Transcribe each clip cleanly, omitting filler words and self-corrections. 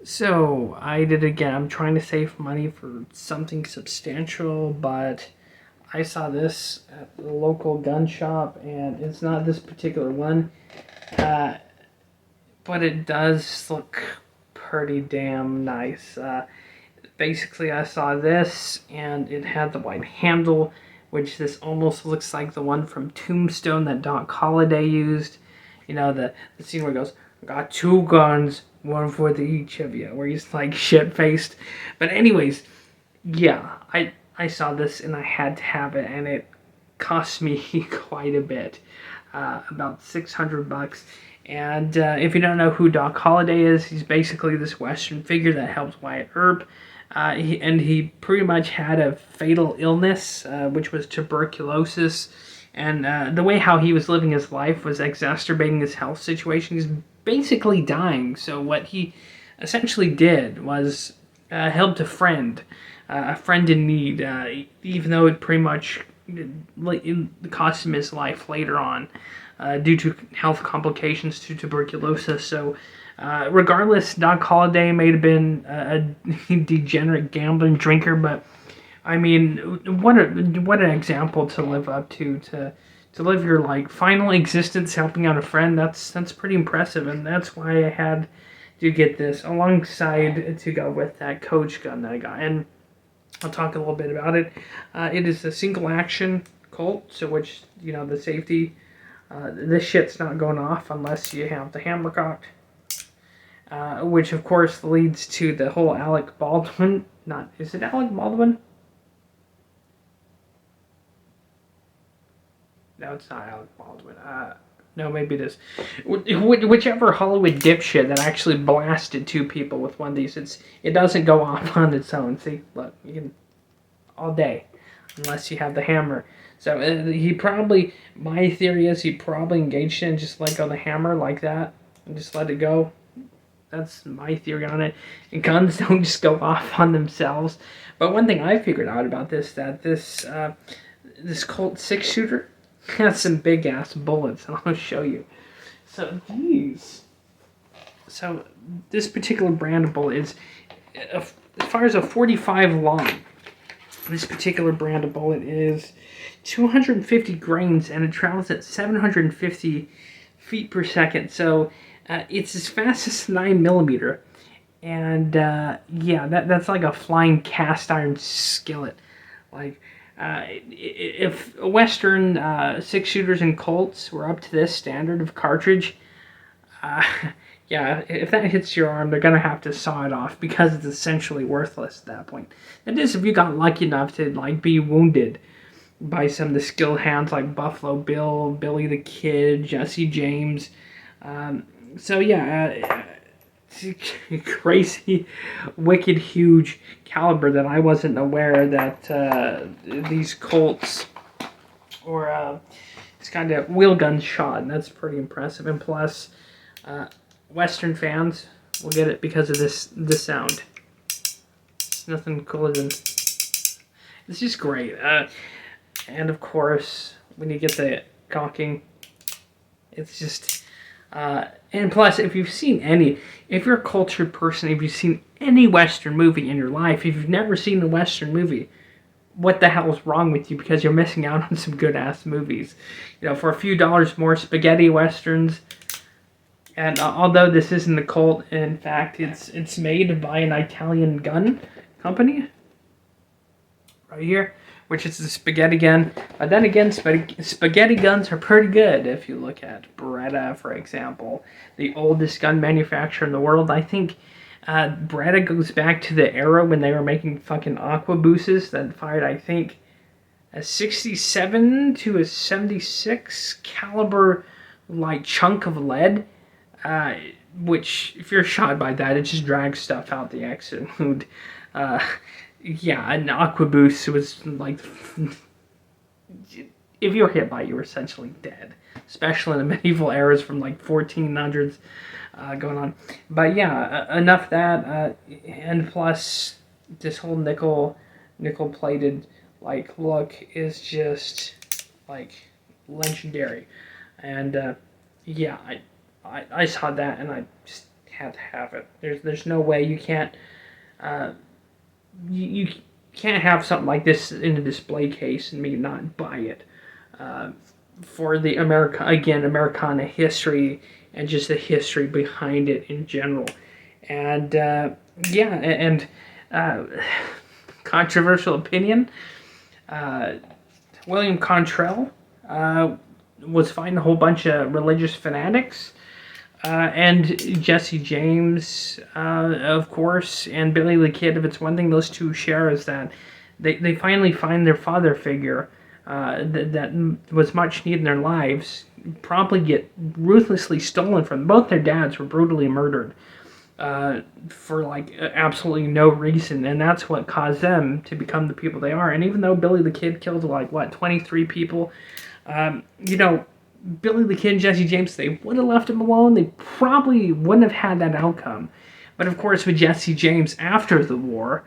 So I did it again. I'm trying to save money for something substantial, but I saw this at the local gun shop, and it's not this particular one, uh, but it does look pretty damn nice. Basically, I saw this, and it had the white handle, which this almost looks like the one from Tombstone that Doc Holliday used. You know, the scene where he goes, "Got two guns, one for the each of you," where he's like shit faced. But anyways, yeah, I saw this and I had to have it, and it cost me quite a bit, about $600. And if you don't know who Doc Holliday is, he's basically this Western figure that helps Wyatt Earp. He pretty much had a fatal illness, which was tuberculosis. And the way how he was living his life was exacerbating his health situation. He's basically dying. So what he essentially did was helped a friend in need, even though it pretty much cost him his life later on due to health complications to tuberculosis. So, regardless, Doc Holliday may have been a degenerate gambling drinker, but I mean, what an example to live up to live your like final existence helping out a friend. That's pretty impressive, and that's why I had to get this alongside to go with that coach gun that I got. And I'll talk a little bit about it. It is a single action Colt, so which the safety. This shit's not going off unless you have the hammer cocked, which of course leads to the whole Alec Baldwin. Is it Alec Baldwin? No, it's not Alec Baldwin. No, maybe it is. Whichever Hollywood dipshit that actually blasted two people with one of these, it doesn't go off on its own. See, look, you can all day, unless you have the hammer. So my theory is he probably engaged in just like on the hammer like that and just let it go. That's my theory on it. And guns don't just go off on themselves. But one thing I figured out about this, that this Colt 6-shooter has some big ass bullets, and I'll show you. So this particular brand of bullet is, as far as a 45 long. This particular brand of bullet is 250 grains, and it travels at 750 feet per second. So it's as fast as 9mm, and that's like a flying cast iron skillet. Like if Western 6-shooters and Colts were up to this standard of cartridge, if that hits your arm, they're gonna have to saw it off because it's essentially worthless at that point. That is, if you got lucky enough to like be wounded by some of the skilled hands like Buffalo Bill, Billy the Kid, Jesse James. Crazy, wicked, huge caliber that I wasn't aware that these Colts or this kind of wheel gun shot, and that's pretty impressive. And plus, Western fans will get it because of this sound. It's nothing cooler than. It's just great. And of course, when you get the cocking, it's just. And plus, if you're a cultured person, if you've seen any Western movie in your life, if you've never seen a Western movie, what the hell is wrong with you? Because you're missing out on some good ass movies. For a few dollars more, spaghetti westerns. And although this isn't a Colt, in fact, it's made by an Italian gun company. Right here, which is the spaghetti gun. But then again, spaghetti guns are pretty good. If you look at Beretta, for example, the oldest gun manufacturer in the world. I think Beretta goes back to the era when they were making fucking aquabooses that fired, I think, a 67 to a 76 caliber like chunk of lead. Which, if you're shot by that, it just drags stuff out the exit wound. An aquaboost was like, if you were hit by it, you were essentially dead, especially in the medieval eras from like 1400s going on. But enough of that, and plus this whole nickel plated like look is just like legendary. And I saw that and I just can't have it. There's no way you can't. You can't have something like this in a display case and me not buy it. For the Americana history and just the history behind it in general. And yeah, and controversial opinion. William Cantrell was fighting a whole bunch of religious fanatics. And Jesse James, of course, and Billy the Kid. If it's one thing those two share is that they finally find their father figure that was much needed in their lives, promptly get ruthlessly stolen from them. Both their dads were brutally murdered for like absolutely no reason, and that's what caused them to become the people they are. And even though Billy the Kid killed like 23 people, Billy the Kid and Jesse James, they would have left him alone. They probably wouldn't have had that outcome. But of course, with Jesse James after the war,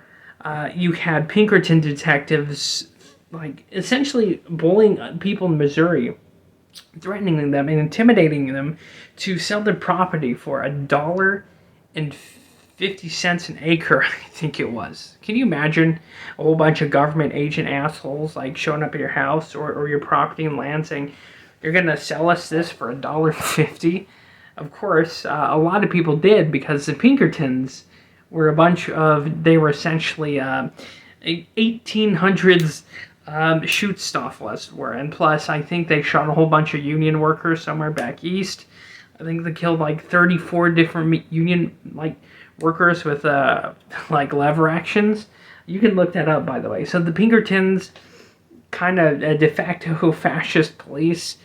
you had Pinkerton detectives like essentially bullying people in Missouri, threatening them and intimidating them to sell their property for $1.50 an acre, I think it was. Can you imagine a whole bunch of government agent assholes like showing up at your house or your property and land saying, "You're gonna sell us this for $1.50?" Of course, a lot of people did, because the Pinkertons were they were essentially 1800s Schutzstaffels were, and plus I think they shot a whole bunch of Union workers somewhere back east. I think they killed like 34 different Union workers with lever actions. You can look that up, by the way. So the Pinkertons, kind of a de facto fascist police,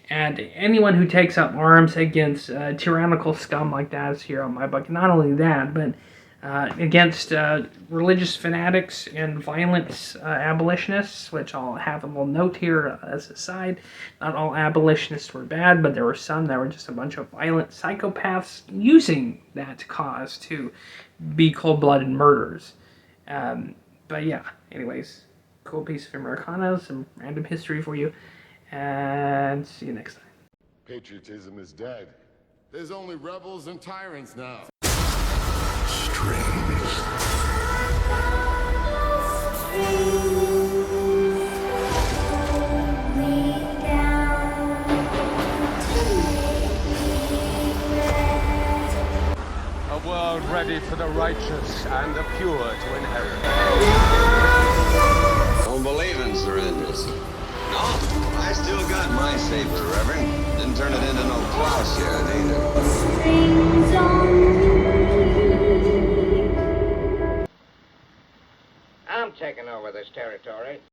and anyone who takes up arms against tyrannical scum like that is here on my book. Not only that, but against religious fanatics and violent abolitionists, which I'll have a little note here as a side. Not all abolitionists were bad, but there were some that were just a bunch of violent psychopaths using that cause to be cold-blooded murderers. But yeah, anyways, cool piece of Americana, some random history for you, and see you next time. Patriotism is dead. There's only rebels and tyrants now. A world ready for the righteous and the pure to inherit. Don't believe in surrenders. No, I still got my saber, Reverend. Didn't turn it into no plowshare either. I'm taking over this territory.